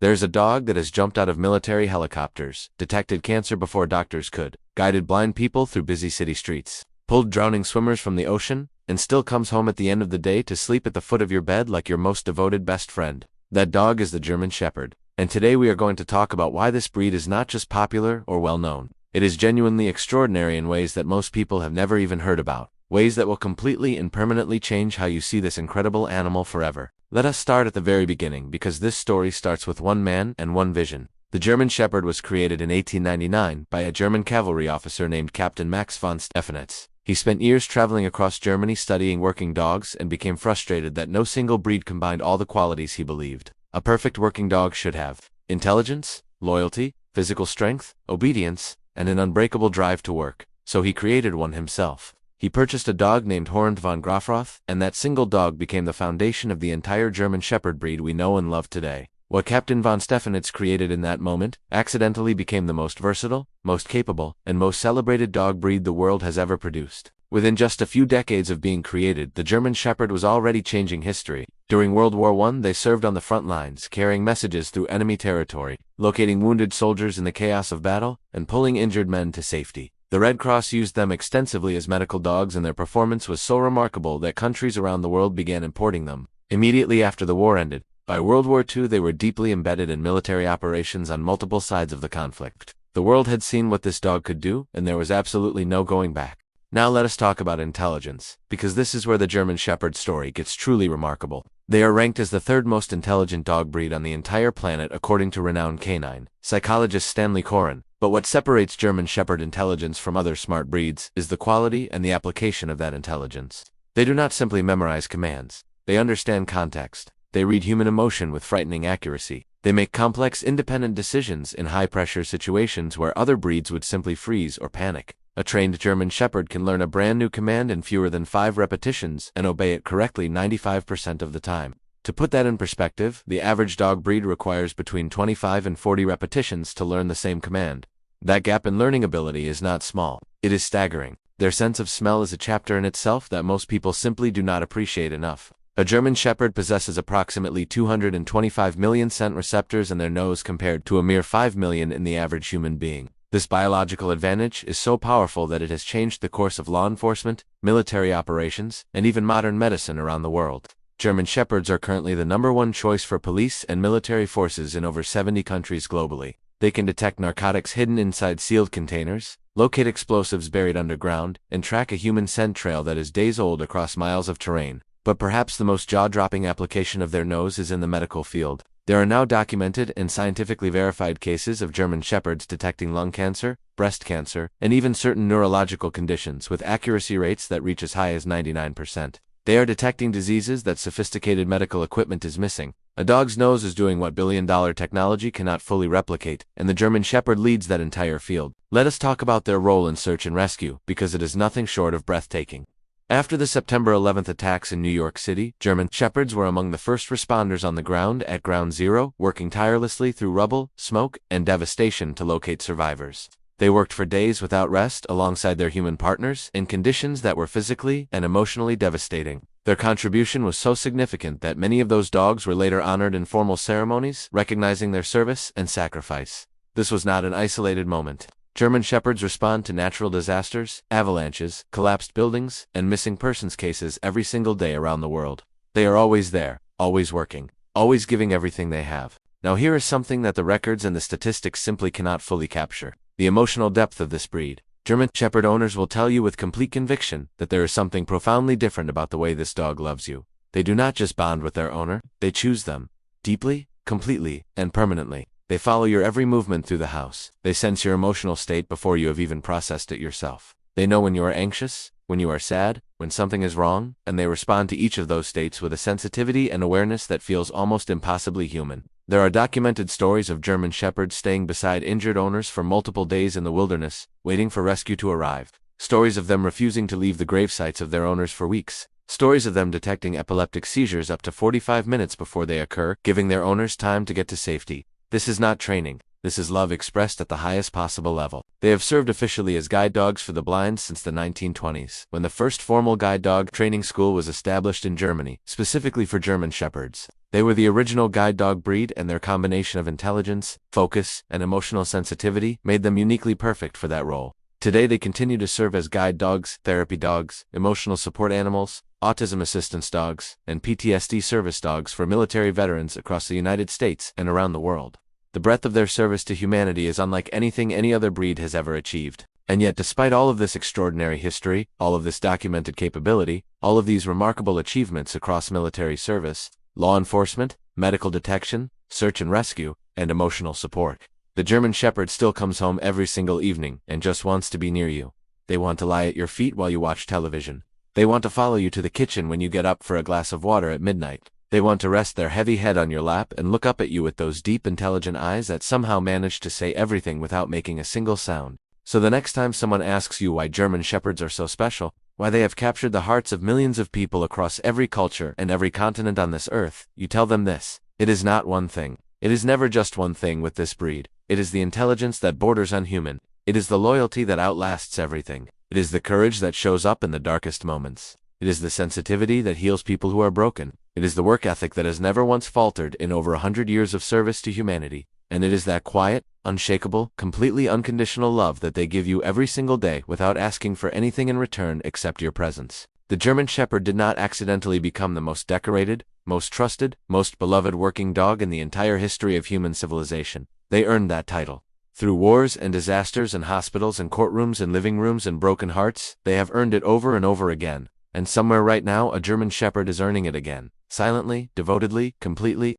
There's a dog that has jumped out of military helicopters, detected cancer before doctors could, guided blind people through busy city streets, pulled drowning swimmers from the ocean, and still comes home at the end of the day to sleep at the foot of your bed like your most devoted best friend. That dog is the German Shepherd. And today we are going to talk about why this breed is not just popular or well known. It is genuinely extraordinary in ways that most people have never even heard about. Ways that will completely and permanently change how you see this incredible animal forever. Let us start at the very beginning because this story starts with one man and one vision. The German Shepherd was created in 1899 by a German cavalry officer named Captain Max von Stephanitz. He spent years traveling across Germany studying working dogs and became frustrated that no single breed combined all the qualities he believed a perfect working dog should have: intelligence, loyalty, physical strength, obedience, and an unbreakable drive to work. So he created one himself. He purchased a dog named Horned von Grafroth, and that single dog became the foundation of the entire German Shepherd breed we know and love today. What Captain von Stephanitz created in that moment accidentally became the most versatile, most capable, and most celebrated dog breed the world has ever produced. Within just a few decades of being created, the German Shepherd was already changing history. During World War I, they served on the front lines, carrying messages through enemy territory, locating wounded soldiers in the chaos of battle, and pulling injured men to safety. The Red Cross used them extensively as medical dogs, and their performance was so remarkable that countries around the world began importing them. Immediately after the war ended, by World War II they were deeply embedded in military operations on multiple sides of the conflict. The world had seen what this dog could do, and there was absolutely no going back. Now let us talk about intelligence, because this is where the German Shepherd story gets truly remarkable. They are ranked as the third most intelligent dog breed on the entire planet according to renowned canine psychologist Stanley Coren. But what separates German Shepherd intelligence from other smart breeds is the quality and the application of that intelligence. They do not simply memorize commands. They understand context. They read human emotion with frightening accuracy. They make complex, independent decisions in high-pressure situations where other breeds would simply freeze or panic. A trained German Shepherd can learn a brand new command in fewer than 5 repetitions and obey it correctly 95% of the time. To put that in perspective, the average dog breed requires between 25 and 40 repetitions to learn the same command. That gap in learning ability is not small. It is staggering. Their sense of smell is a chapter in itself that most people simply do not appreciate enough. A German Shepherd possesses approximately 225 million scent receptors in their nose compared to a mere 5 million in the average human being. This biological advantage is so powerful that it has changed the course of law enforcement, military operations, and even modern medicine around the world. German Shepherds are currently the #1 choice for police and military forces in over 70 countries globally. They can detect narcotics hidden inside sealed containers, locate explosives buried underground, and track a human scent trail that is days old across miles of terrain. But perhaps the most jaw-dropping application of their nose is in the medical field. There are now documented and scientifically verified cases of German Shepherds detecting lung cancer, breast cancer, and even certain neurological conditions with accuracy rates that reach as high as 99%. They are detecting diseases that sophisticated medical equipment is missing. A dog's nose is doing what billion-dollar technology cannot fully replicate, and the German Shepherd leads that entire field. Let us talk about their role in search and rescue, because it is nothing short of breathtaking. After the September 11th attacks in New York City, German Shepherds were among the first responders on the ground at Ground Zero, working tirelessly through rubble, smoke, and devastation to locate survivors. They worked for days without rest alongside their human partners in conditions that were physically and emotionally devastating. Their contribution was so significant that many of those dogs were later honored in formal ceremonies, recognizing their service and sacrifice. This was not an isolated moment. German Shepherds respond to natural disasters, avalanches, collapsed buildings, and missing persons cases every single day around the world. They are always there, always working, always giving everything they have. Now here is something that the records and the statistics simply cannot fully capture: the emotional depth of this breed. German Shepherd owners will tell you with complete conviction that there is something profoundly different about the way this dog loves you. They do not just bond with their owner, they choose them. Deeply, completely, and permanently. They follow your every movement through the house. They sense your emotional state before you have even processed it yourself. They know when you are anxious, when you are sad, when something is wrong, and they respond to each of those states with a sensitivity and awareness that feels almost impossibly human. There are documented stories of German Shepherds staying beside injured owners for multiple days in the wilderness, waiting for rescue to arrive. Stories of them refusing to leave the grave sites of their owners for weeks. Stories of them detecting epileptic seizures up to 45 minutes before they occur, giving their owners time to get to safety. This is not training. This is love expressed at the highest possible level. They have served officially as guide dogs for the blind since the 1920s, when the first formal guide dog training school was established in Germany, specifically for German Shepherds. They were the original guide dog breed, and their combination of intelligence, focus, and emotional sensitivity made them uniquely perfect for that role. Today they continue to serve as guide dogs, therapy dogs, emotional support animals, autism assistance dogs, and PTSD service dogs for military veterans across the United States and around the world. The breadth of their service to humanity is unlike anything any other breed has ever achieved. And yet, despite all of this extraordinary history, all of this documented capability, all of these remarkable achievements across military service, law enforcement, medical detection, search and rescue, and emotional support, the German Shepherd still comes home every single evening and just wants to be near you. They want to lie at your feet while you watch television. They want to follow you to the kitchen when you get up for a glass of water at midnight. They want to rest their heavy head on your lap and look up at you with those deep, intelligent eyes that somehow manage to say everything without making a single sound. So the next time someone asks you why German Shepherds are so special, why they have captured the hearts of millions of people across every culture and every continent on this earth, you tell them this: it is not one thing. It is never just one thing with this breed. It is the intelligence that borders on human. It is the loyalty that outlasts everything. It is the courage that shows up in the darkest moments. It is the sensitivity that heals people who are broken. It is the work ethic that has never once faltered in over 100 years of service to humanity. And it is that quiet, unshakable, completely unconditional love that they give you every single day without asking for anything in return except your presence. The German Shepherd did not accidentally become the most decorated, most trusted, most beloved working dog in the entire history of human civilization. They earned that title. Through wars and disasters and hospitals and courtrooms and living rooms and broken hearts, they have earned it over and over again. And somewhere right now, a German Shepherd is earning it again. Silently, devotedly, completely,